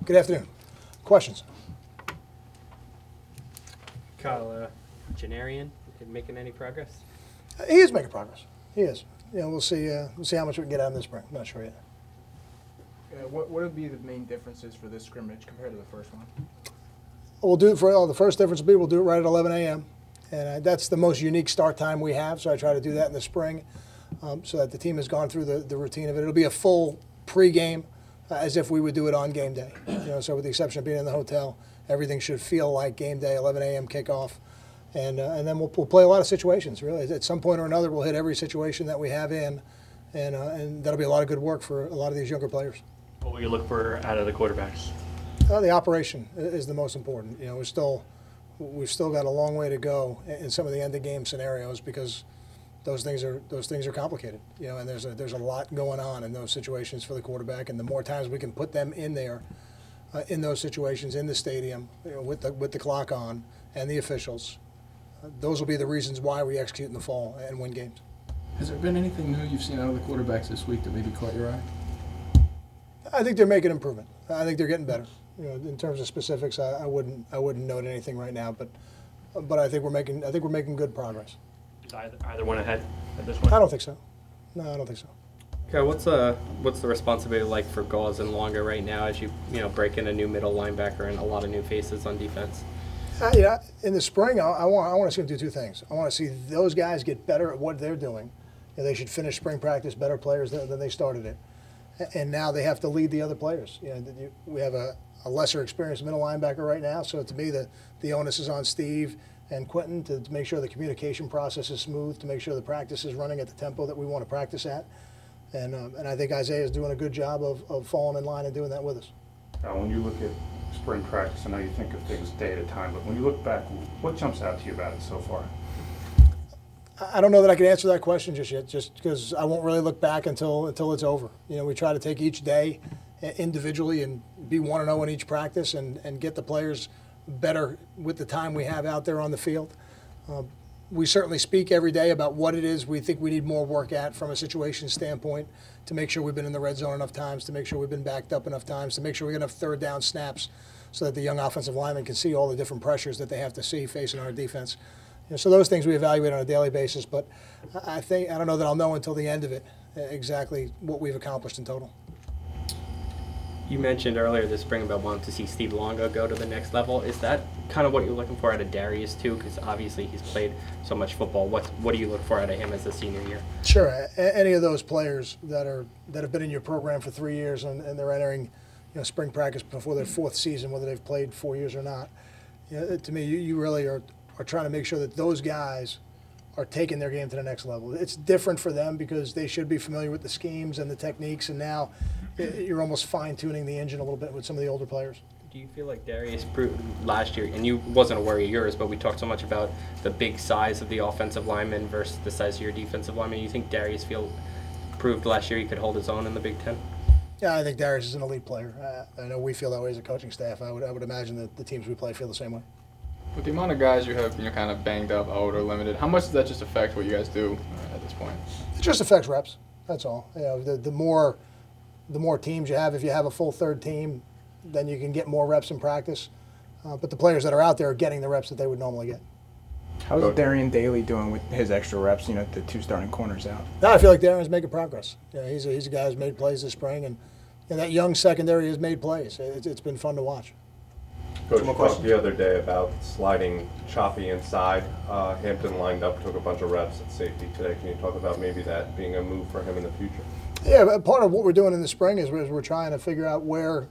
Good afternoon. Questions? Kyle, Janarian, making any progress? He is making progress. He is. We'll see. We'll see how much we can get out of him this spring. I'm not sure yet. What would be the main differences for this scrimmage compared to the first one? We'll do it for the first difference will be we'll do it right at 11 a.m. and that's the most unique start time we have. So I try to do that in the spring, so that the team has gone through the routine of it. It'll be a full pregame, as if we would do it on game day. So with the exception of being in the hotel, everything should feel like game day. 11 a.m. kickoff, and then we'll play a lot of situations. Really, at some point or another, we'll hit every situation that we have in, and that'll be a lot of good work for a lot of these younger players. What will you look for out of the quarterbacks? The operation is the most important. We've still got a long way to go in some of the end of game scenarios because those things are complicated. And there's a lot going on in those situations for the quarterback, and the more times we can put them in there, in those situations in the stadium, with the clock on and the officials, those will be the reasons why we execute in the fall and win games. Has there been anything new you've seen out of the quarterbacks this week that maybe caught your eye? I think they're making improvement. I think they're getting better. In terms of specifics, I wouldn't note anything right now, but I think we're making good progress. Is either one ahead at this point? I don't think so. No, I don't think so. Okay, what's the responsibility like for Gauze and Longa right now as you break in a new middle linebacker and a lot of new faces on defense? In the spring, I want to see them do two things. I want to see those guys get better at what they're doing. They should finish spring practice better players than they started it. And now they have to lead the other players. We have a lesser experienced middle linebacker right now, so to me the onus is on Steve and Quentin to make sure the communication process is smooth, to make sure the practice is running at the tempo that we want to practice at. And I think Isaiah is doing a good job of falling in line and doing that with us. When you look at spring practice, I know you think of things day at a time, but when you look back, what jumps out to you about it so far? I don't know that I can answer that question just yet, just because I won't really look back until it's over. We try to take each day individually and be 1-0 in each practice and get the players better with the time we have out there on the field. We certainly speak every day about what it is we think we need more work at from a situation standpoint, to make sure we've been in the red zone enough times, to make sure we've been backed up enough times, to make sure we get enough third down snaps so that the young offensive linemen can see all the different pressures that they have to see facing our defense. So those things we evaluate on a daily basis, but I don't know that I'll know until the end of it exactly what we've accomplished in total. You mentioned earlier this spring about wanting to see Steve Longa go to the next level. Is that kind of what you're looking for out of Darius too? Because obviously he's played so much football. What do you look for out of him as a senior year? Sure. Any of those players that have been in your program for 3 years and they're entering spring practice before their fourth season, whether they've played 4 years or not, to me you really are trying to make sure that those guys are taking their game to the next level. It's different for them because they should be familiar with the schemes and the techniques, and now you're almost fine-tuning the engine a little bit with some of the older players. Do you feel like Darius proved last year, and you wasn't a worry of yours, but we talked so much about the big size of the offensive lineman versus the size of your defensive lineman. You think Darius proved last year he could hold his own in the Big Ten? Yeah, I think Darius is an elite player. I know we feel that way as a coaching staff. I would imagine that the teams we play feel the same way. With the amount of guys you have, kind of banged up, out, or limited, how much does that just affect what you guys do at this point? It just affects reps. That's all. The more teams you have, if you have a full third team, then you can get more reps in practice. But the players that are out there are getting the reps that they would normally get. How's Darian Daly doing with his extra reps? The two starting corners out. Now I feel like Darian's making progress. He's a guy who's made plays this spring, and that young secondary has made plays. It's been fun to watch. Coach talked the other day about sliding choppy inside. Hampton lined up, took a bunch of reps at safety today. Can you talk about maybe that being a move for him in the future? Yeah, but part of what we're doing in the spring is we're trying to figure out where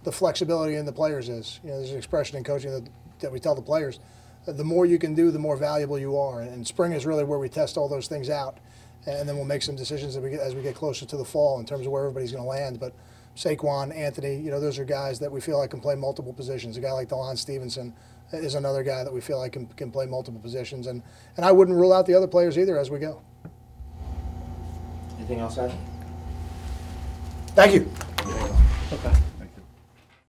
the flexibility in the players is. There's an expression in coaching that we tell the players, the more you can do, the more valuable you are. And spring is really where we test all those things out, and then we'll make some decisions as we get closer to the fall in terms of where everybody's going to land. But Saquon, Anthony, those are guys that we feel like can play multiple positions. A guy like DeLon Stevenson is another guy that we feel like can play multiple positions. And I wouldn't rule out the other players either as we go. Anything else, Adam? Thank you.